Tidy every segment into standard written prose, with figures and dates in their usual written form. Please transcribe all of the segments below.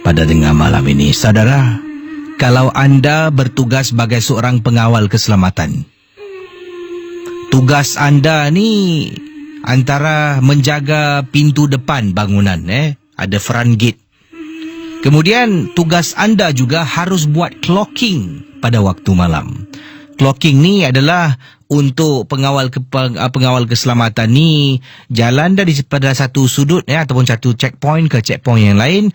pada tengah malam ini. Saudara, kalau anda bertugas sebagai seorang pengawal keselamatan, tugas anda ni antara menjaga pintu depan bangunan, ada front gate. Kemudian tugas anda juga harus buat clocking pada waktu malam. Clocking ni adalah untuk pengawal keselamatan ni jalan daripada satu sudut ataupun satu checkpoint ke checkpoint yang lain,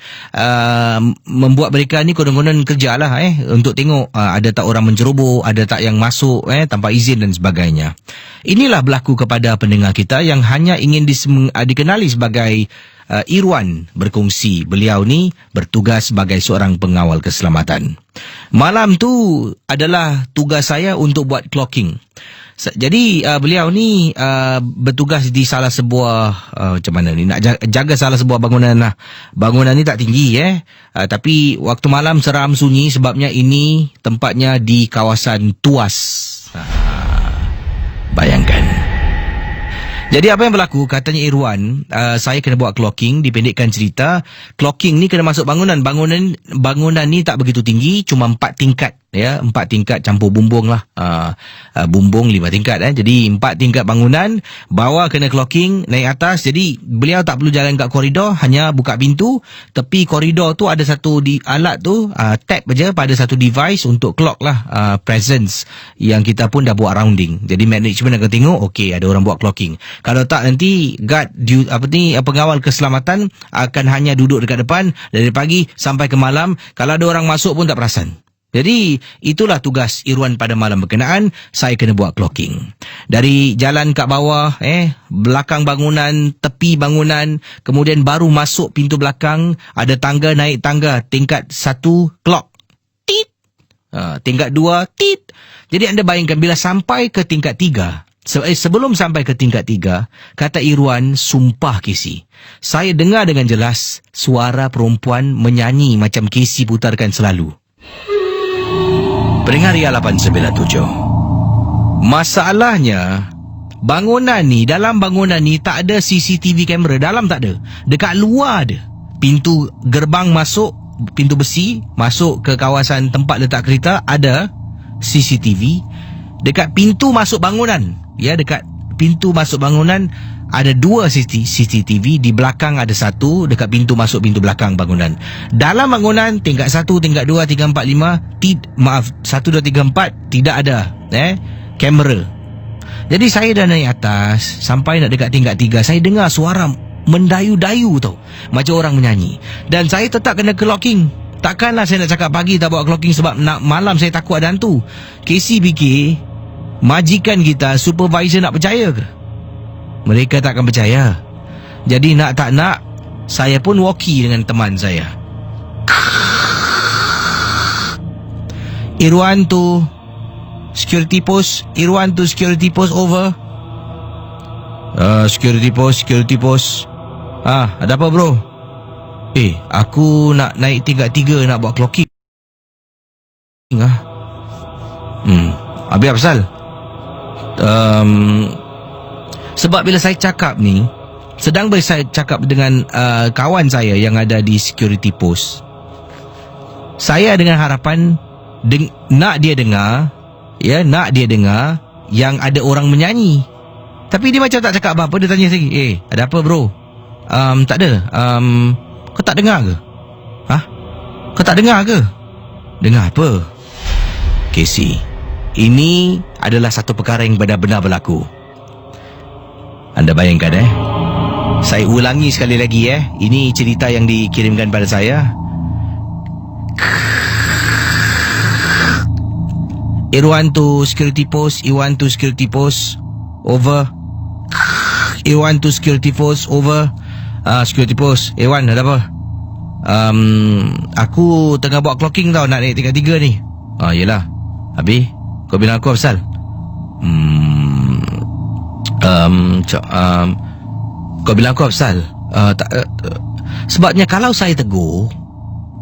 membuat mereka ni konon-konon kerjalah untuk tengok ada tak orang menceroboh, ada tak yang masuk tanpa izin dan sebagainya. Inilah berlaku kepada pendengar kita yang hanya ingin dikenali sebagai Irwan berkongsi beliau ni bertugas sebagai seorang pengawal keselamatan. Malam tu adalah tugas saya untuk buat clocking. Jadi beliau ni bertugas di salah sebuah macam mana ni, nak jaga salah sebuah bangunan lah. Bangunan ni tak tinggi tapi waktu malam seram sunyi sebabnya ini tempatnya di kawasan Tuas. Bayangkan. Jadi apa yang berlaku, katanya Irwan, saya kena buat clocking. Dipendekkan cerita, clocking ni kena masuk bangunan. Bangunan ni tak begitu tinggi, cuma 4 tingkat. 4 tingkat campur bumbung lah. Bumbung 5 tingkat. Jadi 4 tingkat bangunan, bawah kena clocking, naik atas. Jadi beliau tak perlu jalan kat koridor, hanya buka pintu. Tepi koridor tu ada satu alat tu, tap je pada satu device untuk clock lah presence. Yang kita pun dah buat rounding. Jadi management akan tengok, okey ada orang buat clocking. Kalau tak nanti guard pengawal keselamatan akan hanya duduk dekat depan dari pagi sampai ke malam. Kalau ada orang masuk pun tak perasan. Jadi itulah tugas Irwan pada malam berkenaan. Saya kena buat clocking. Dari jalan kat bawah, belakang bangunan, tepi bangunan, kemudian baru masuk pintu belakang, ada tangga, naik tangga, tingkat 1 clock. Tit. Tingkat 2 tit. Jadi anda bayangkan bila sampai ke tingkat 3. Sebelum sampai ke tingkat 3, kata Irwan, sumpah Casey, saya dengar dengan jelas suara perempuan menyanyi macam Casey putarkan selalu. Pendengar Ria 897. Masalahnya, dalam bangunan ni tak ada CCTV kamera. Dalam tak ada. Dekat luar ada. Pintu gerbang masuk, pintu besi, masuk ke kawasan tempat letak kereta, ada CCTV. Dekat pintu masuk bangunan, dekat pintu masuk bangunan, ada 2 CCTV, di belakang ada 1, dekat pintu masuk pintu belakang bangunan. Dalam bangunan tingkat 1, tingkat 2, 3, 4, 5, 1, 2, 3, 4 tidak ada kamera. Jadi saya dah naik atas sampai nak dekat tingkat 3, saya dengar suara mendayu-dayu tau, macam orang menyanyi. Dan saya tetap kena clocking. Takkanlah saya nak cakap pagi tak buat clocking sebab malam saya takut ada hantu. Casey fikir majikan kita, supervisor nak percaya ke? Mereka tak akan percaya. Jadi nak tak nak, saya pun walkie dengan teman saya. Irwan to security post. Irwan to security post, over. Security post. Ada apa bro? Aku nak naik tingkat 3 nak buat clocking. Habis apa pasal? Sebab bila saya cakap ni, saya cakap dengan kawan saya yang ada di security post, saya dengan harapan nak dia dengar yang ada orang menyanyi. Tapi dia macam tak cakap apa-apa. Dia tanya lagi, ada apa bro? Tak ada. Kau tak dengar ke? Kau tak dengar ke? Dengar apa? Casey, ini adalah satu perkara yang benar-benar berlaku. Anda bayangkan saya ulangi sekali lagi ini cerita yang dikirimkan pada saya. Irwan to security post, over. Irwan to security post, over. Security post, Irwan ada apa? Aku tengah buat clocking tau, nak naik tingkat 3 ni. Yelah. Habis kau bilang aku apa pasal? Kau bilang aku apa pasal? Sebabnya kalau saya tegur,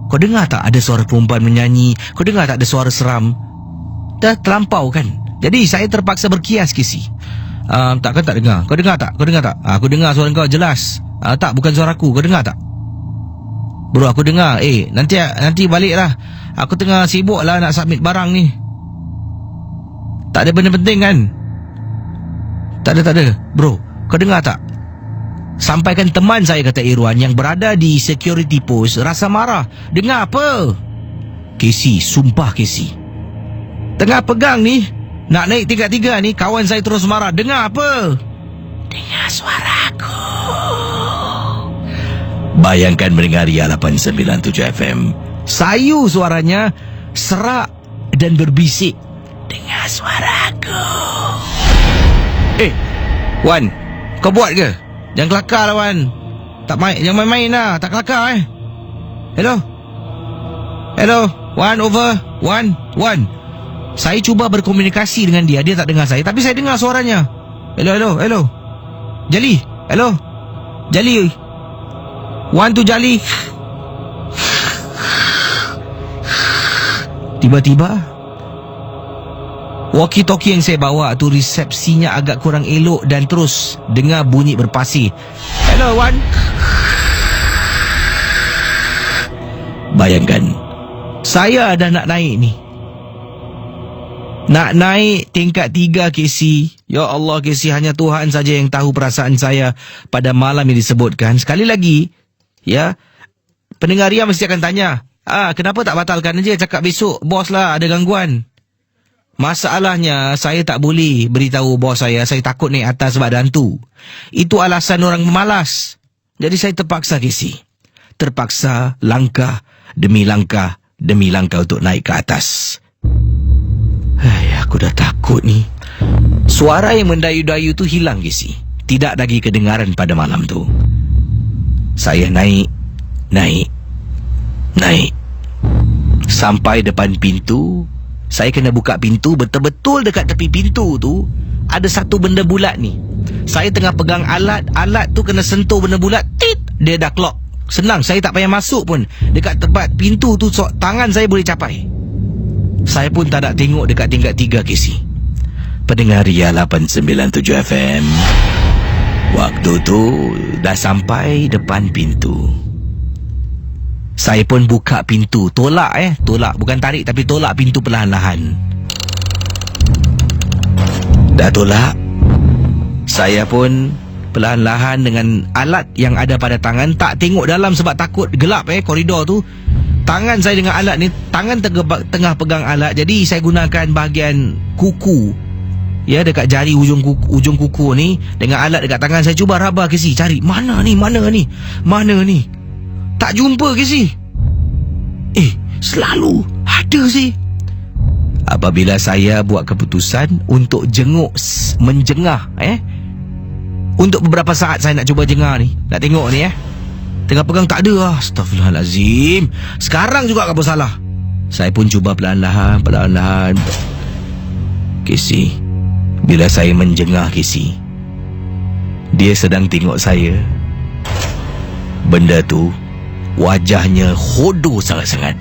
kau dengar tak ada suara perempuan menyanyi? Kau dengar tak ada suara seram? Dah terlampau kan? Jadi saya terpaksa berkias Casey. Tak dengar. Kau dengar tak? Aku dengar suara kau jelas. Tak, bukan suara aku. Kau dengar tak? Bro, aku dengar. Nanti balik lah. Aku tengah sibuk lah nak submit barang ni. Tak ada benda penting kan? Tak ada. Bro, kau dengar tak? Sampaikan teman saya, kata Irwan, yang berada di security post rasa marah. Dengar apa? Casey, sumpah Casey. Tengah pegang ni, nak naik tingkat 3 ni, kawan saya terus marah. Dengar apa? Dengar suara aku. Bayangkan mendengar Ria 897 FM. Sayu suaranya, serak dan berbisik. Dengar suara aku. Wan, kau buat ke? Jangan kelakar lah, Wan. Jangan main-main lah. Tak kelakar Hello, Wan, over. Wan. Saya cuba berkomunikasi dengan dia. Dia tak dengar saya, tapi saya dengar suaranya. Hello. Jali. Hello. Jali. Wan tu Jali. Tiba-tiba walkie-talkie yang saya bawa tu resepsinya agak kurang elok dan terus dengar bunyi berpasir. Hello, Wan. Bayangkan, saya dah nak naik ni. Nak naik tingkat 3, Casey. Ya Allah, Casey, hanya Tuhan saja yang tahu perasaan saya pada malam yang disebutkan. Sekali lagi, ya, pendengar Ria mesti akan tanya, kenapa tak batalkan aja, cakap besok, bos lah ada gangguan. Masalahnya, saya tak boleh beritahu bos saya takut naik atas sebab ada hantu. Itu alasan orang memalas. Jadi saya terpaksa, Casey. Terpaksa langkah demi langkah untuk naik ke atas. Aku dah takut ni. Suara yang mendayu-dayu tu hilang, Casey. Tidak lagi kedengaran pada malam tu. Saya naik. Sampai depan pintu. Saya kena buka pintu. Betul-betul dekat tepi pintu tu ada satu benda bulat ni. Saya tengah pegang alat tu kena sentuh benda bulat, tit, dia dah clock. Senang, saya tak payah masuk pun. Dekat tempat pintu tu, tangan saya boleh capai. Saya pun tak nak tengok dekat tingkat 3, Casey. Pendengar Ria 897 FM. Waktu tu dah sampai depan pintu. Saya pun buka pintu. Tolak, bukan tarik, tapi tolak pintu perlahan-lahan. Dah tolak, saya pun perlahan-lahan dengan alat yang ada pada tangan, tak tengok dalam sebab takut gelap koridor tu. Tangan saya dengan alat ni, tangan tengah pegang alat, jadi saya gunakan bahagian kuku, ya, dekat jari ujung kuku ni, dengan alat dekat tangan. Saya cuba raba, Casey, cari mana ni. Tak jumpa, Casey. Selalu ada sih. Apabila saya buat keputusan untuk menjengah, untuk beberapa saat saya nak cuba jengah ni, nak tengok ni, tengah pegang tak ada. Astaghfirullahalazim. Sekarang juga apa salah? Saya pun cuba perlahan-lahan. Casey, bila saya menjengah, Casey, dia sedang tengok saya. Benda tu wajahnya hodoh sangat-sangat.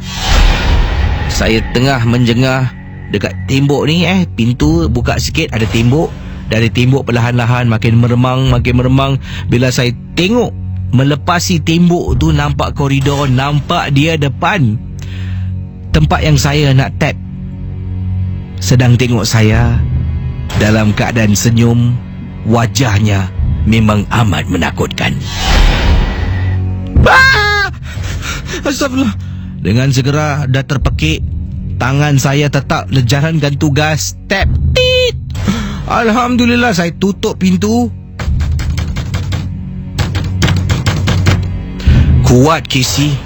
Saya tengah menjengah dekat tembok ni, pintu buka sikit, ada tembok. Dari tembok perlahan-lahan makin meremang. Bila saya tengok melepasi tembok tu, nampak koridor, nampak dia depan tempat yang saya nak tap. Sedang tengok saya dalam keadaan senyum. Wajahnya memang amat menakutkan. Astagfirullah. Dengan segera dah terpekik, tangan saya tetap menjalankan tugas tap. Tit. Alhamdulillah, saya tutup pintu. Kuat, Casey.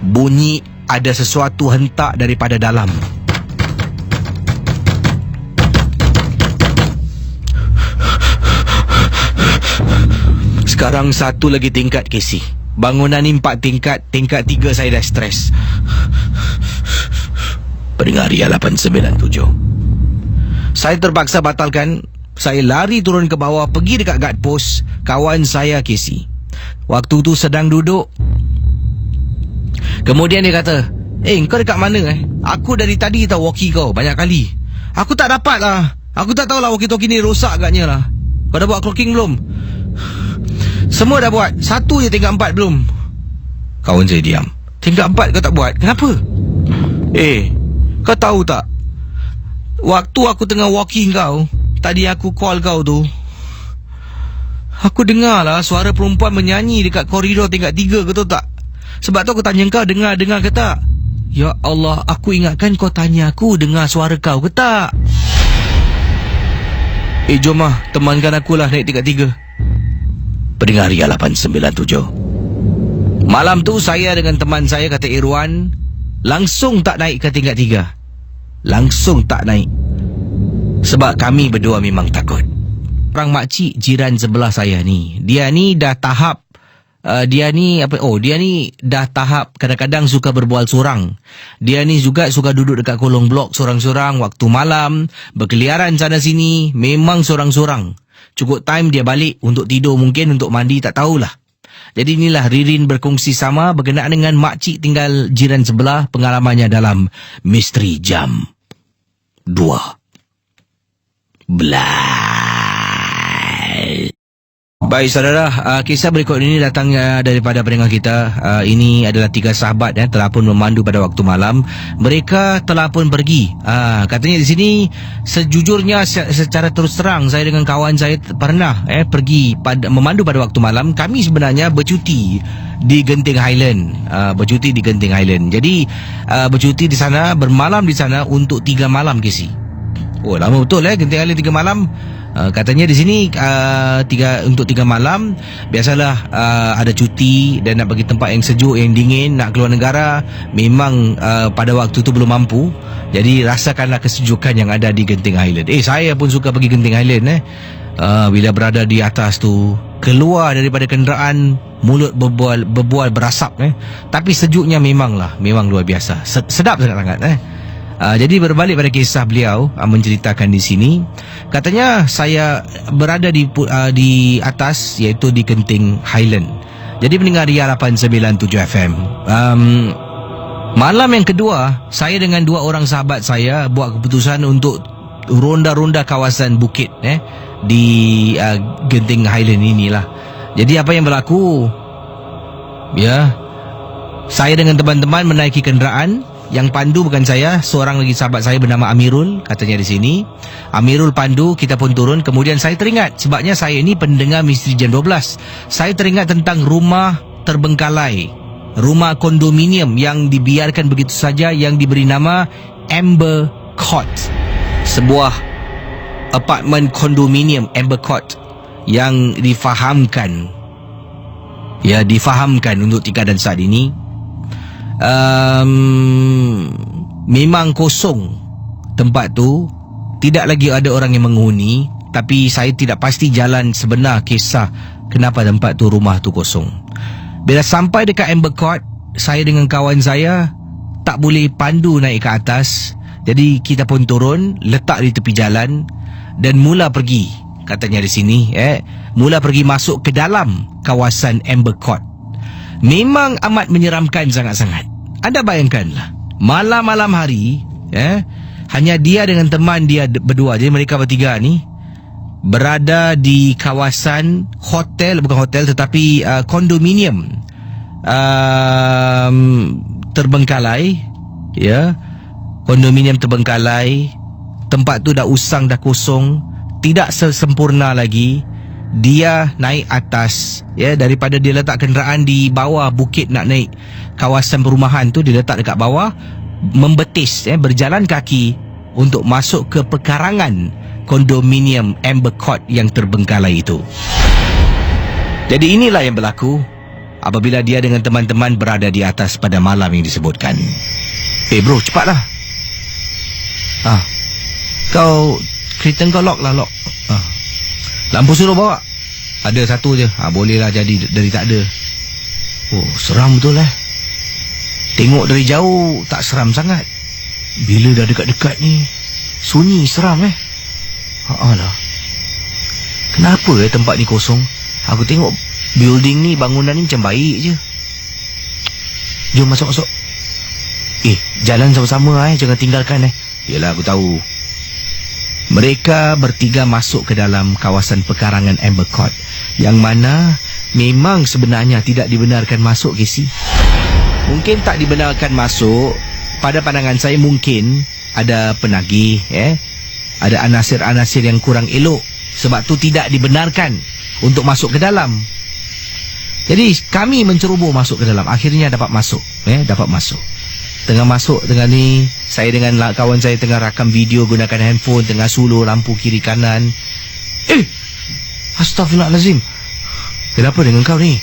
Bunyi ada sesuatu hentak daripada dalam. Sekarang satu lagi tingkat, Casey. Bangunan ni 4 tingkat. Tingkat 3 saya dah stres. Pendengar Ria 897. Saya terpaksa batalkan. Saya lari turun ke bawah, pergi dekat guard post kawan saya, Casey. Waktu tu sedang duduk. Kemudian dia kata, kau dekat mana? Aku dari tadi tahu walkie kau banyak kali. Aku tak dapat lah. Aku tak tahulah walkie-talkie ni rosak agaknya lah. Kau dah buat clocking belum? Semua dah buat. 1 je tingkat 4 belum. Kawan saya diam. Tingkat 4 kau tak buat. Kenapa? Kau tahu tak? Waktu aku tengah walking kau, tadi aku call kau tu, aku dengar lah suara perempuan menyanyi dekat koridor tingkat 3, kau tahu tak? Sebab tu aku tanya kau, dengar ke tak? Ya Allah, aku ingatkan kau tanya aku dengar suara kau ke tak? Jom lah, temankan akulah naik tingkat 3. Pendengar Ria 897. Malam tu saya dengan teman saya kata Irwan langsung tak naik ke tingkat 3. Langsung tak naik. Sebab kami berdua memang takut. Orang makcik jiran sebelah saya ni, dia ni dah tahap dia ni dah tahap kadang-kadang suka berbual sorang. Dia ni juga suka duduk dekat kolong blok sorang-sorang waktu malam, berkeliaran sana sini, memang sorang-sorang. Cukup time dia balik untuk tidur, mungkin untuk mandi, tak tahulah. Jadi inilah Ririn berkongsi sama berkenaan dengan makcik tinggal jiran sebelah, pengalamannya dalam Misteri Jam 12. Baik saudara, kisah berikut ini datang daripada pendengar kita. Ini adalah 3 sahabat telah pun memandu pada waktu malam. Mereka telah pun pergi. Katanya di sini, sejujurnya secara terus terang, saya dengan kawan saya pernah pergi memandu pada waktu malam. Kami sebenarnya bercuti di Genting Highland. Jadi bercuti di sana, bermalam di sana untuk 3 malam Casey. Oh, lama betul Genting Highland 3 malam. Katanya di sini untuk 3 malam. Biasalah ada cuti dan nak pergi tempat yang sejuk, yang dingin, nak keluar negara. Memang pada waktu tu belum mampu. Jadi rasakanlah kesejukan yang ada di Genting Highland. Saya pun suka pergi Genting Highland. Bila berada di atas tu, keluar daripada kenderaan, mulut berbual berasap. Tapi sejuknya memang luar biasa. Sedap sangat-sangat. Jadi berbalik pada kisah beliau menceritakan di sini, katanya saya berada di atas, iaitu di Genting Highland. Jadi pendengar Ria 897 FM. Malam yang kedua, saya dengan 2 orang sahabat saya buat keputusan untuk ronda-ronda kawasan bukit di Genting Highland inilah. Jadi apa yang berlaku? Saya dengan teman-teman menaiki kenderaan. Yang pandu bukan saya, seorang lagi sahabat saya bernama Amirul, katanya di sini. Amirul pandu, kita pun turun. Kemudian saya teringat, sebabnya saya ini pendengar Misteri Jam 12. Saya teringat tentang rumah terbengkalai, rumah kondominium yang dibiarkan begitu saja, yang diberi nama Amber Court. Sebuah apartmen kondominium Amber Court yang difahamkan untuk tingkatan saat ini. Memang kosong tempat tu, tidak lagi ada orang yang menghuni. Tapi saya tidak pasti jalan sebenar kisah kenapa tempat tu, rumah tu kosong. Bila sampai dekat Amber Court, saya dengan kawan saya tak boleh pandu naik ke atas. Jadi kita pun turun, letak di tepi jalan dan mula pergi, katanya di sini, mula pergi masuk ke dalam kawasan Amber Court. Memang amat menyeramkan sangat-sangat. Anda bayangkanlah, malam-malam hari, hanya dia dengan teman dia berdua. Jadi mereka bertiga ni berada di kawasan hotel, bukan hotel tetapi kondominium terbengkalai. Kondominium terbengkalai. Tempat tu dah usang, dah kosong, tidak sesempurna lagi. Dia naik atas, daripada dia letak kenderaan di bawah bukit nak naik kawasan perumahan tu, dia letak dekat bawah, membetis, berjalan kaki untuk masuk ke pekarangan kondominium Amber Court yang terbengkalai itu. Jadi inilah yang berlaku apabila dia dengan teman-teman berada di atas pada malam yang disebutkan. Bro, cepatlah. Kau, kereta kau lock. Lampu suruh bawa. Ada satu je. Bolehlah jadi dari tak ada. Oh, seram betul Tengok dari jauh tak seram sangat. Bila dah dekat-dekat ni, sunyi, seram lah. Kenapa tempat ni kosong? Aku tengok building ni, bangunan ni macam baik je. Jom masuk. Jalan sama-sama jangan tinggalkan Yelah, aku tahu. Mereka bertiga masuk ke dalam kawasan pekarangan Amber Court, yang mana memang sebenarnya tidak dibenarkan masuk, Casey. mungkin tak dibenarkan masuk. Pada pandangan saya mungkin ada penagih, ada anasir-anasir yang kurang elok, sebab tu tidak dibenarkan untuk masuk ke dalam. Jadi kami menceroboh masuk ke dalam, akhirnya dapat masuk, dapat masuk. Tengah masuk, tengah ni, saya dengan kawan saya tengah rakam video gunakan handphone, tengah suluh lampu kiri kanan. Astaghfirullahalazim. Kenapa dengan kau ni?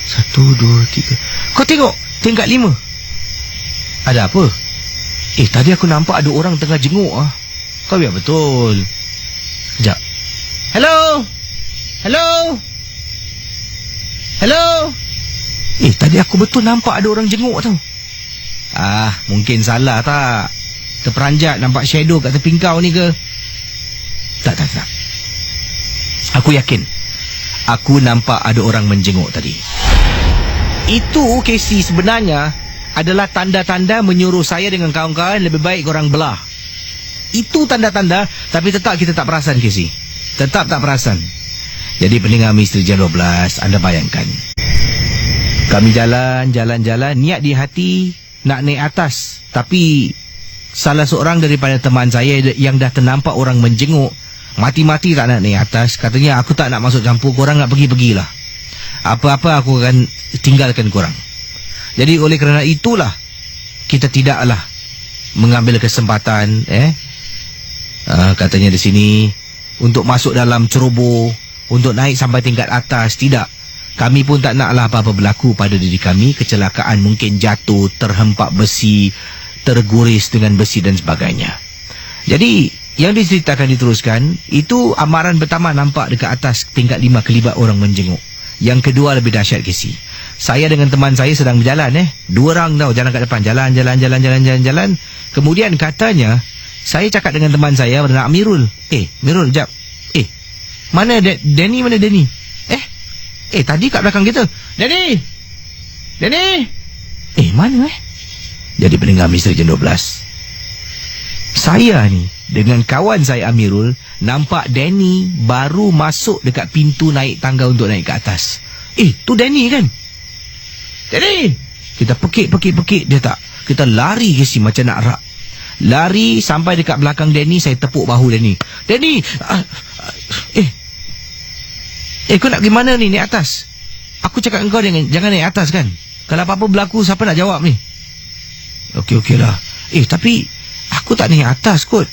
1, 2, 3. Kau tengok tingkat 5. Ada apa? Tadi aku nampak ada orang tengah jenguk. Kau biar betul. Sekejap. Hello? Hello? Hello? Tadi aku betul nampak ada orang jenguk tau. Mungkin salah tak? Terperanjat nampak shadow kat tepi kau ni ke? Tak. Aku yakin aku nampak ada orang menjenguk tadi. Itu Casey sebenarnya adalah tanda-tanda menyuruh saya dengan kawan-kawan lebih baik korang belah. Itu tanda-tanda, tapi tetap kita tak perasan, Casey. Tetap tak perasan. Jadi pendengar Misteri Jam 12, anda bayangkan. Kami jalan, niat di hati nak naik atas. Tapi salah seorang daripada teman saya yang dah ternampak orang menjenguk, mati-mati tak nak naik atas. Katanya, aku tak nak masuk campur, korang nak pergi-pergilah. Apa-apa aku akan tinggalkan korang. Jadi oleh kerana itulah kita tidaklah mengambil kesempatan katanya di sini untuk masuk dalam ceroboh, untuk naik sampai tingkat atas. Tidak. Kami pun tak naklah apa-apa berlaku pada diri kami. Kecelakaan mungkin jatuh, terhempak besi, terguris dengan besi dan sebagainya. Jadi yang diceritakan diteruskan, itu amaran pertama nampak dekat atas tingkat 5 kelibat orang menjenguk. Yang kedua lebih dahsyat, Casey. Saya dengan teman saya sedang berjalan, 2 orang tau jalan kat depan, jalan. Kemudian katanya, saya cakap dengan teman saya bernama Amirul. Mirul, jap. Mana Danny, mana Danny? Tadi kat belakang kita. Danny! Mana Jadi pendengar Misteri Jam 12. Saya ni dengan kawan saya Amirul nampak Danny baru masuk dekat pintu naik tangga untuk naik ke atas. Tu Danny kan? Danny! Kita pekik dia tak. Kita lari ke sini macam nak rak. Lari sampai dekat belakang Danny, saya tepuk bahu Danny. Danny! Kau nak pergi mana ni naik atas? Aku cakap engkau jangan naik atas kan? Kalau apa-apa berlaku, siapa nak jawab ni? Okey lah. Tapi aku tak naik atas kot.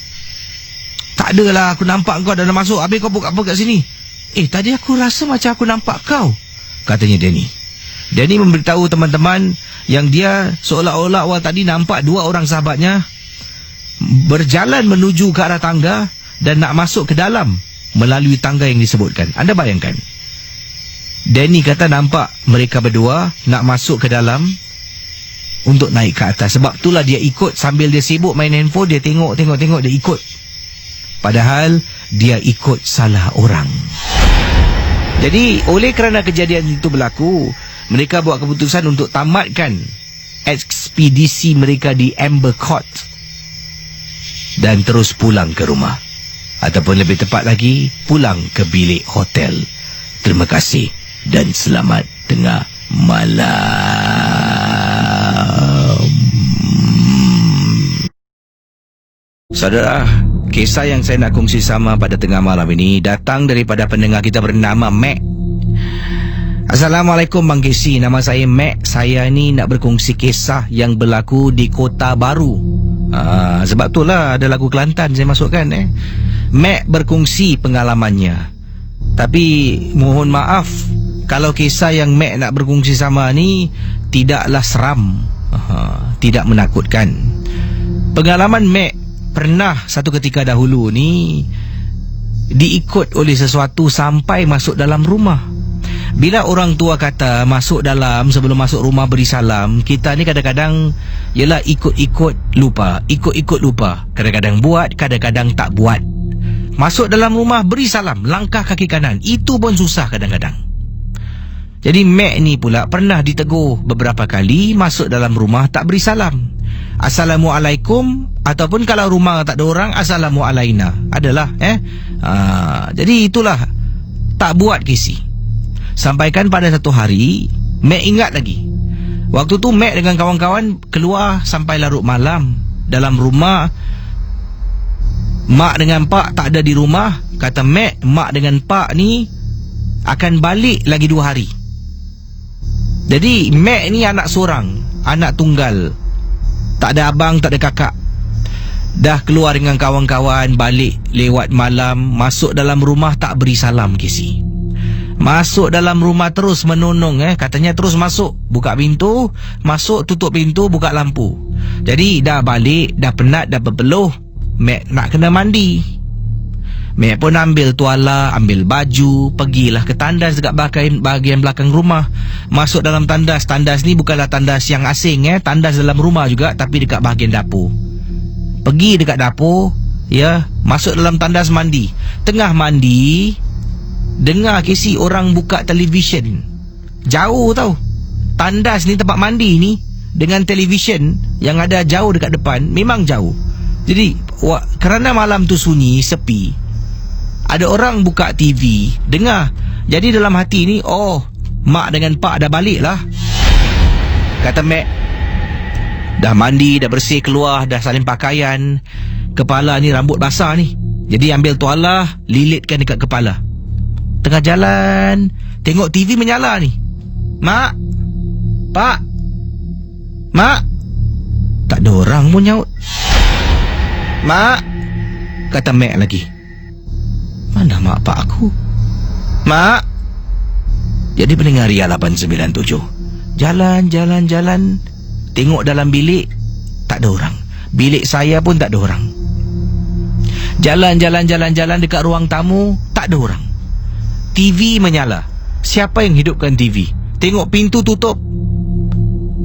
Tak adalah, aku nampak kau dah masuk. Habis kau buka apa kat sini? Tadi aku rasa macam aku nampak kau, katanya Danny. Danny memberitahu teman-teman yang dia seolah-olah awal tadi nampak 2 orang sahabatnya berjalan menuju ke arah tangga dan nak masuk ke dalam melalui tangga yang disebutkan. Anda bayangkan. Danny kata nampak mereka berdua nak masuk ke dalam untuk naik ke atas. Sebab itulah dia ikut sambil dia sibuk main handphone, dia tengok, dia ikut. Padahal dia ikut salah orang. Jadi oleh kerana kejadian itu berlaku, mereka buat keputusan untuk tamatkan ekspedisi mereka di Amber Court dan terus pulang ke rumah. Ataupun lebih tepat lagi, pulang ke bilik hotel. Terima kasih dan selamat tengah malam. Saudara, kisah yang saya nak kongsi sama pada tengah malam ini datang daripada pendengar kita bernama Mac. Assalamualaikum Bang Casey, nama saya Mac. Saya ni nak berkongsi kisah yang berlaku di Kota Baru. Sebab itulah ada lagu Kelantan saya masukkan. Mac berkongsi pengalamannya. Tapi mohon maaf kalau kisah yang Mac nak berkongsi sama ni tidaklah seram, tidak menakutkan. Pengalaman Mac pernah satu ketika dahulu ni diikut oleh sesuatu sampai masuk dalam rumah. Bila orang tua kata masuk dalam, sebelum masuk rumah beri salam, kita ni kadang-kadang ialah ikut-ikut lupa. Kadang-kadang buat, kadang-kadang tak buat. Masuk dalam rumah beri salam, langkah kaki kanan, itu pun susah kadang-kadang. Jadi Mac ni pula pernah ditegur beberapa kali masuk dalam rumah tak beri salam. Assalamualaikum, ataupun kalau rumah tak ada orang, Assalamualaina. Adalah jadi itulah tak buat Casey. Sampaikan pada satu hari Mac ingat lagi Waktu tu Mac dengan kawan-kawan keluar sampai larut malam. Dalam rumah, mak dengan pak tak ada di rumah. Kata Mac, mak dengan pak ni akan balik lagi 2 hari. Jadi Mac ni anak seorang, anak tunggal, tak ada abang, tak ada kakak. Dah keluar dengan kawan-kawan, balik lewat malam, masuk dalam rumah tak beri salam, Casey. Masuk dalam rumah terus menonong, katanya terus masuk, buka pintu, masuk, tutup pintu, buka lampu. Jadi dah balik, dah penat, dah berpeluh, Mac nak kena mandi. Mac pun ambil tuala, ambil baju, pergilah ke tandas dekat bahagian belakang rumah. Masuk dalam tandas. Tandas ni bukanlah tandas yang asing, tandas dalam rumah juga, tapi dekat bahagian dapur. Pergi dekat dapur, masuk dalam tandas mandi. Tengah mandi, dengar Casey orang buka televisyen. Jauh tau. Tandas ni, tempat mandi ni, dengan televisyen yang ada jauh dekat depan, memang jauh. Jadi kerana malam tu sunyi, sepi, ada orang buka TV, dengar. Jadi dalam hati ni, mak dengan pak dah balik lah, kata Mac. Dah mandi, dah bersih, keluar, dah salin pakaian. Kepala ni rambut basah ni, jadi ambil tuala, lilitkan dekat kepala. Tengah jalan, tengok TV menyala ni. Mak, pak, mak. Tak ada orang pun nyaut. Mak, kata Mac lagi. Mana mak pak aku? Mak. Jadi pendengar Ria 897, Jalan. Tengok dalam bilik, tak ada orang. Bilik saya pun tak ada orang. Jalan dekat ruang tamu, tak ada orang. TV menyala. Siapa yang hidupkan TV? Tengok pintu tutup,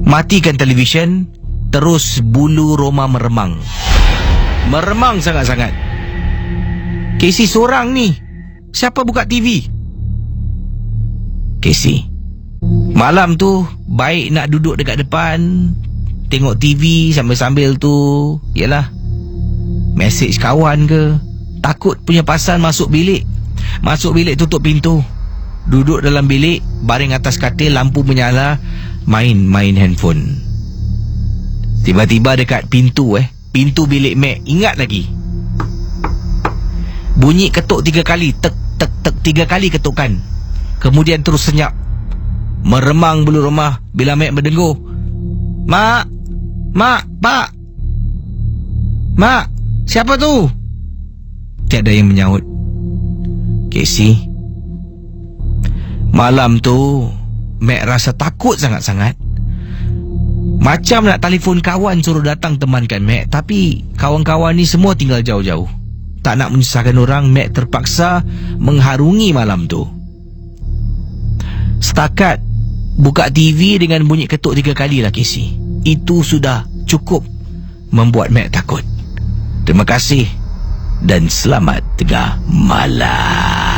matikan televisyen. Terus bulu Roma meremang. Meremang sangat-sangat. Casey seorang ni, siapa buka TV? Casey malam tu baik nak duduk dekat depan, tengok TV sambil-sambil tu, mesej kawan ke, takut punya pasal masuk bilik. Masuk bilik, tutup pintu, duduk dalam bilik, baring atas katil, lampu menyala, main handphone. Tiba-tiba dekat pintu pintu bilik Mac, ingat lagi, bunyi ketuk 3 kali, tek 3 kali ketukan. Kemudian terus senyap, meremang bulu rumah. Bila Mac berdengur, mak, pak, mak, siapa tu? Tiada yang menyaut. Casey, malam tu Mac rasa takut sangat-sangat. Macam nak telefon kawan suruh datang temankan Mac, tapi kawan-kawan ni semua tinggal jauh-jauh. Tak nak menyusahkan orang, Mac terpaksa mengharungi malam tu. Setakat buka TV dengan bunyi ketuk 3 kali lah, Casey, itu sudah cukup membuat Mac takut. Terima kasih dan selamat tengah malam.